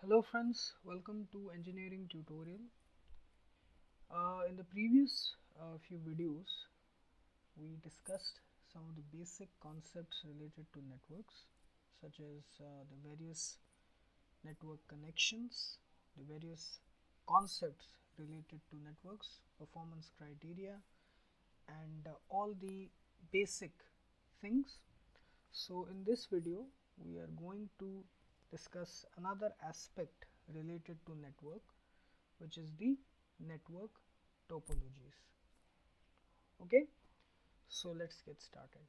Hello friends, welcome to engineering tutorial. In the previous few videos, we discussed some of the basic concepts related to networks, such as the various network connections, the various concepts related to networks, performance criteria, and all the basic things. So in this video, we are going to discuss another aspect related to network, which is the network topologies. Okay, so let's get started.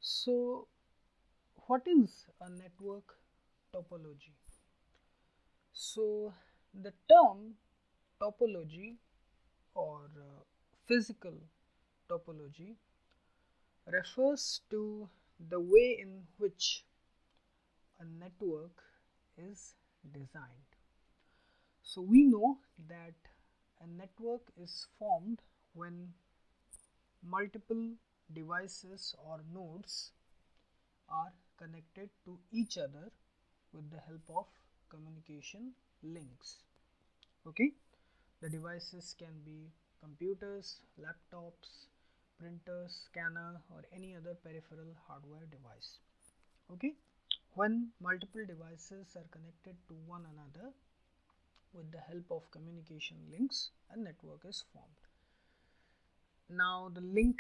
So what is a network topology? So the term topology or physical topology refers to the way in which a network is designed. So we know that a network is formed when multiple devices or nodes are connected to each other with the help of communication links. Okay, the devices can be computers, laptops, printers, scanner, or any other peripheral hardware device. Okay, when multiple devices are connected to one another with the help of communication links, a network is formed. Now the link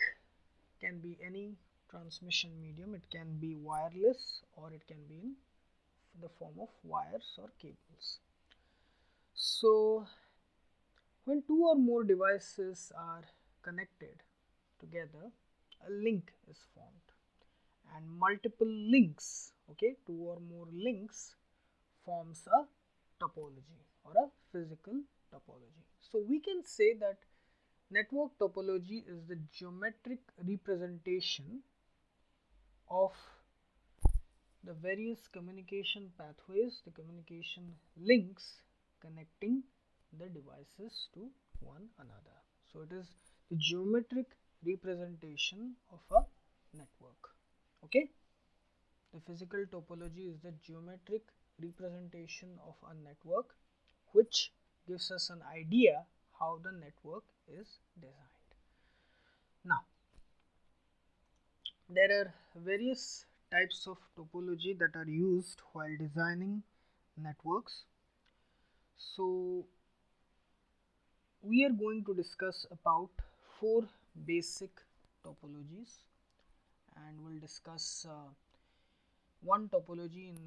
can be any transmission medium. It can be wireless or it can be in the form of wires or cables. So when two or more devices are connected together, a link is formed, and multiple links, okay, two or more links forms a topology or a physical topology. So we can say that network topology is the geometric representation of the various communication pathways, the communication links connecting the devices to one another. So it is the geometric representation of a network. Okay, the physical topology is the geometric representation of a network, which gives us an idea how the network is designed. Now there are various types of topology that are used while designing networks. So we are going to discuss about four basic topologies, and we'll discuss one topology in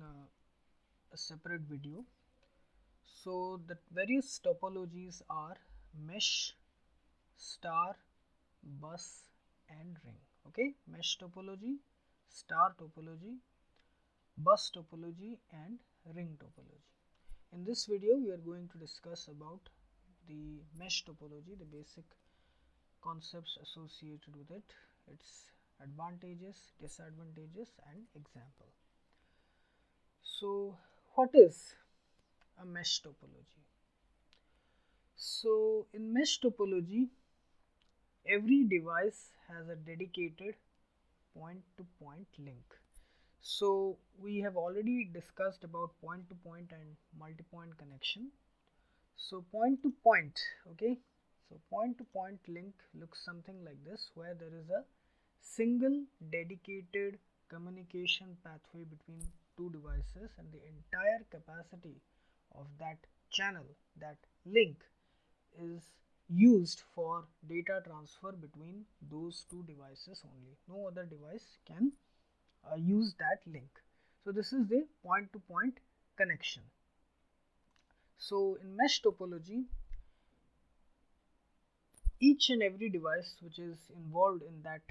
a separate video. So the various topologies are mesh, star, bus, and ring. Okay, mesh topology, star topology, bus topology, and ring topology. In this video, we are going to discuss about the mesh topology, the basic concepts associated with it, its advantages, disadvantages, and example. So what is a mesh topology? So in mesh topology, every device has a dedicated point-to-point link. So we have already discussed about point-to-point and multi-point connection. So point to point, okay. So point to point link looks something like this, where there is a single dedicated communication pathway between two devices, and the entire capacity of that channel, that link, is used for data transfer between those two devices only. No other device can use that link. So this is the point to point connection. So in mesh topology, each and every device which is involved in that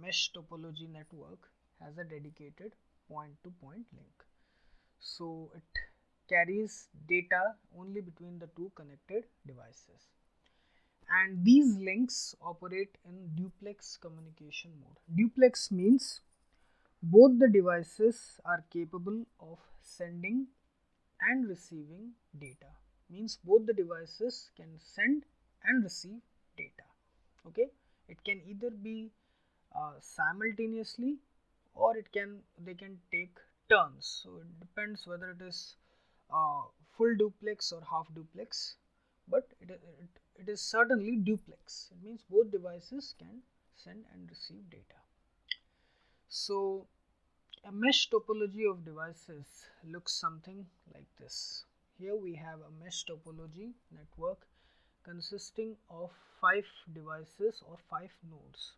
mesh topology network has a dedicated point-to-point link. So it carries data only between the two connected devices, and these links operate in duplex communication mode. Duplex means both the devices are capable of sending and receiving data. Means both the devices can send and receive data. Okay, it can either be simultaneously, or they can take turns. So it depends whether it is full duplex or half duplex, but it is certainly duplex. It means both devices can send and receive data. So a mesh topology of devices looks something like this. Here we have a mesh topology network consisting of 5 devices or 5 nodes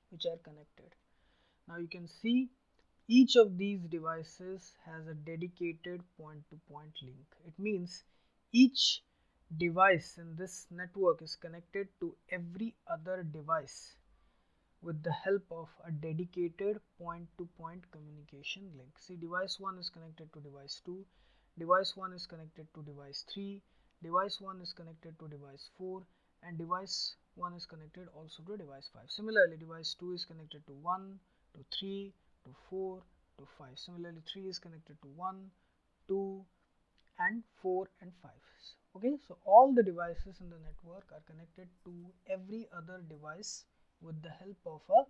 which are connected. Now you can see each of these devices has a dedicated point-to-point link. It means each device in this network is connected to every other device with the help of a dedicated point-to-point communication link. See, device 1 is connected to device 2, device 1 is connected to device 3, device 1 is connected to device 4, and device 1 is connected also to device 5. Similarly, device 2 is connected to 1, to 3, to 4, to 5. Similarly, 3 is connected to 1, 2, and 4 and 5. Okay, so all the devices in the network are connected to every other device with the help of a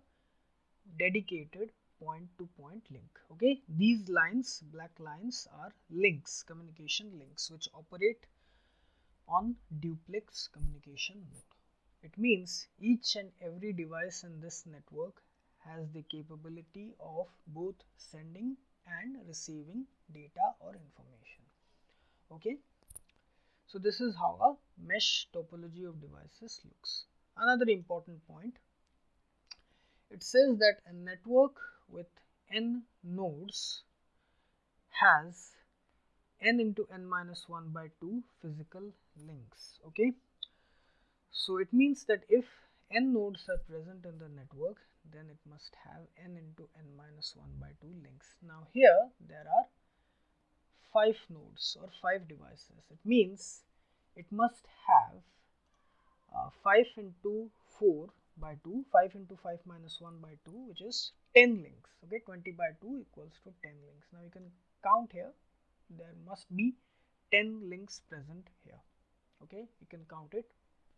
dedicated point-to-point link. Okay, these lines, black lines, are links, communication links, which operate on duplex communication mode. It means each and every device in this network has the capability of both sending and receiving data or information. Okay, so this is how a mesh topology of devices looks. Another important point, it says that a network with n nodes has n into n minus 1 by 2 physical links. Okay, so it means that if n nodes are present in the network, then it must have n into n minus 1 by 2 links. Now here there are 5 nodes or 5 devices. It means it must have 5 into 4 by 2, 5 into 5 minus 1 by 2, which is 10 links. Okay, 20 by 2 equals to 10 links. Now you can count here, there must be 10 links present here. Okay, you can count it.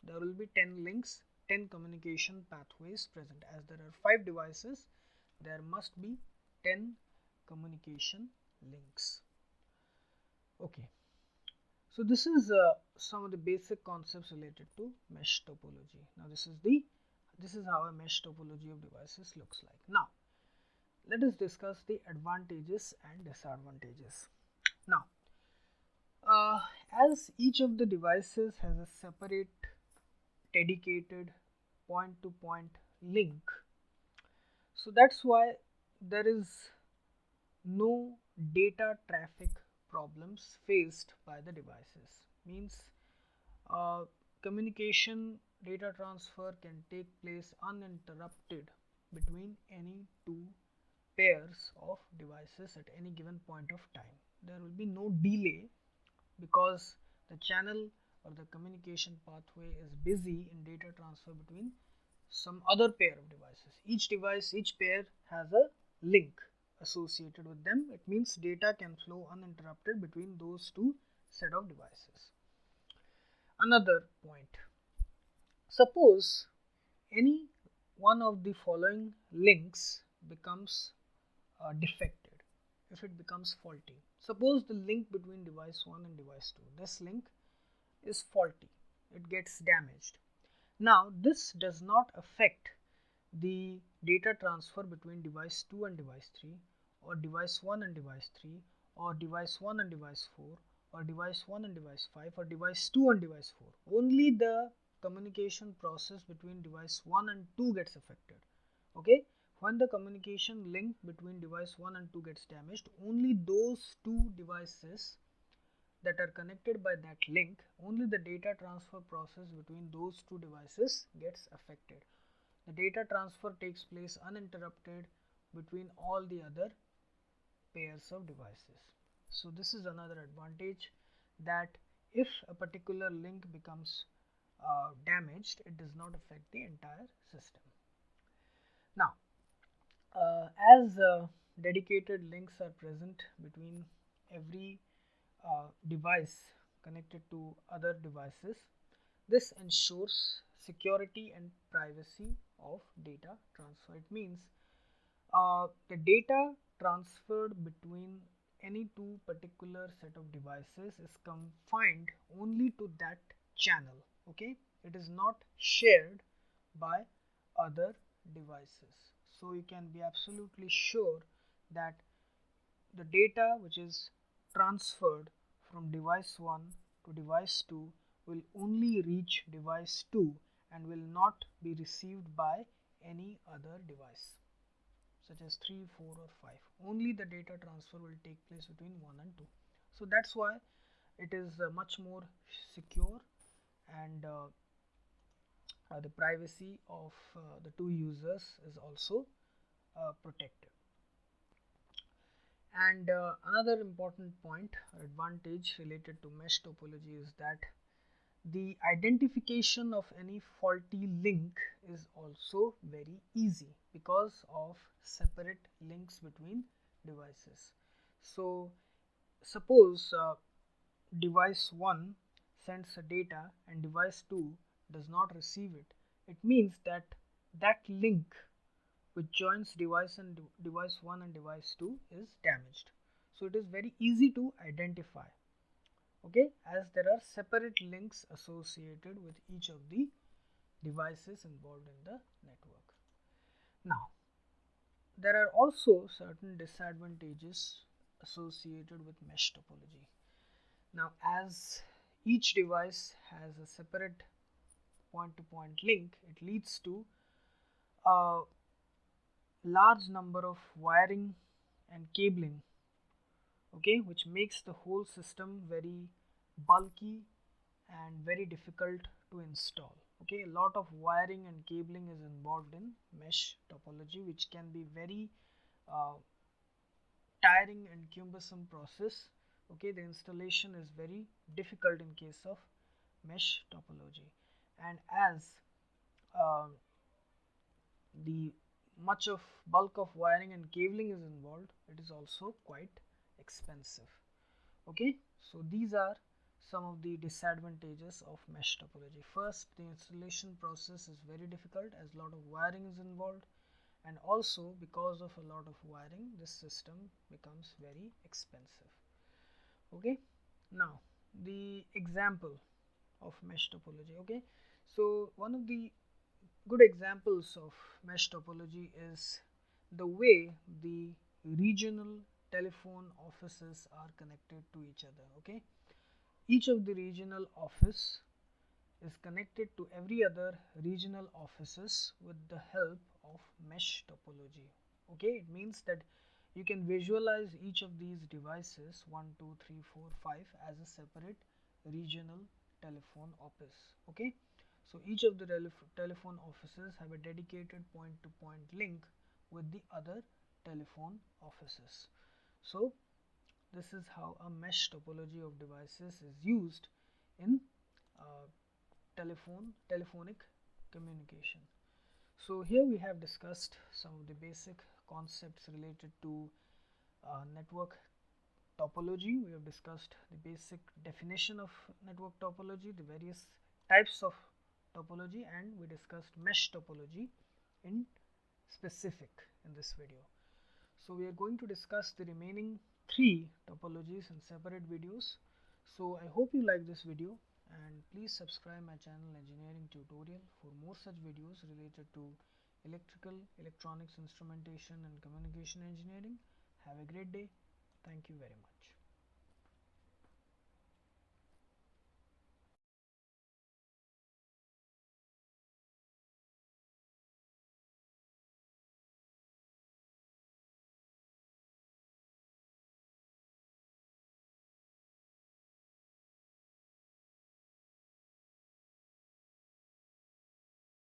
There will be 10 links, 10 communication pathways present. As there are 5 devices, there must be 10 communication links. Okay, so this is some of the basic concepts related to mesh topology. Now this is how a mesh topology of devices looks like. Now let us discuss the advantages and disadvantages. Now as each of the devices has a separate dedicated point-to-point link, so that's why there is no data traffic problems faced by the devices. Means communication data transfer can take place uninterrupted between any two pairs of devices at any given point of time. There will be no delay because the channel or the communication pathway is busy in data transfer between some other pair of devices. Each device, each pair has a link associated with them. It means data can flow uninterrupted between those two set of devices. Another point, suppose any one of the following links becomes defected, if it becomes faulty. Suppose the link between device 1 and device 2, this link is faulty, it gets damaged. Now this does not affect the data transfer between device 2 and device 3, or device 1 and device 3, or device 1 and device 4, or device 1 and device 5, or device 2 and device 4. Only the communication process between device 1 and 2 gets affected. Okay, when the communication link between device 1 and 2 gets damaged, only those two devices that are connected by that link, only the data transfer process between those two devices gets affected. The data transfer takes place uninterrupted between all the other pairs of devices. So this is another advantage, that if a particular link becomes damaged, it does not affect the entire system. Now as dedicated links are present between every device connected to other devices, this ensures security and privacy of data transfer. It means the data transferred between any two particular set of devices is confined only to that channel. Okay, it is not shared by other devices. So you can be absolutely sure that the data which is transferred from device 1 to device 2 will only reach device 2 and will not be received by any other device such as 3, 4 or 5. Only the data transfer will take place between 1 and 2. So that's why it is much more secure, and the privacy of the two users is also protected. And another important point or advantage related to mesh topology is that the identification of any faulty link is also very easy because of separate links between devices. So suppose device 1 sends a data and device 2 does not receive it. It means that that link which joins device 1 and device 2 is damaged. So it is very easy to identify, okay, as there are separate links associated with each of the devices involved in the network. Now there are also certain disadvantages associated with mesh topology. Now as each device has a separate point to point link, it leads to a large number of wiring and cabling, okay, which makes the whole system very bulky and very difficult to install. Okay, a lot of wiring and cabling is involved in mesh topology, which can be very uh, tiring and cumbersome process. Okay, the installation is very difficult in case of mesh topology, and as uh, the much of bulk of wiring and cabling is involved, it is also quite expensive. Okay, so these are some of the disadvantages of mesh topology. First, the installation process is very difficult as a lot of wiring is involved, and also because of a lot of wiring this system becomes very expensive. Okay, now the example of mesh topology. Okay, so one of the good examples of mesh topology is the way the regional telephone offices are connected to each other. Okay, each of the regional office is connected to every other regional offices with the help of mesh topology. Okay, it means that you can visualize each of these devices 1, 2, 3, 4, 5 as a separate regional telephone office. Okay, so each of the telephone offices have a dedicated point to point link with the other telephone offices. So this is how a mesh topology of devices is used in uh, telephonic communication. So here we have discussed some of the basic concepts related to network topology. We have discussed the basic definition of network topology, the various types of topology, and we discussed mesh topology in specific in this video. So we are going to discuss the remaining 3 topologies in separate videos. So I hope you like this video, and please subscribe my channel Engineering Tutorial for more such videos related to electrical, electronics, instrumentation and communication engineering. Have a great day. Thank you very much.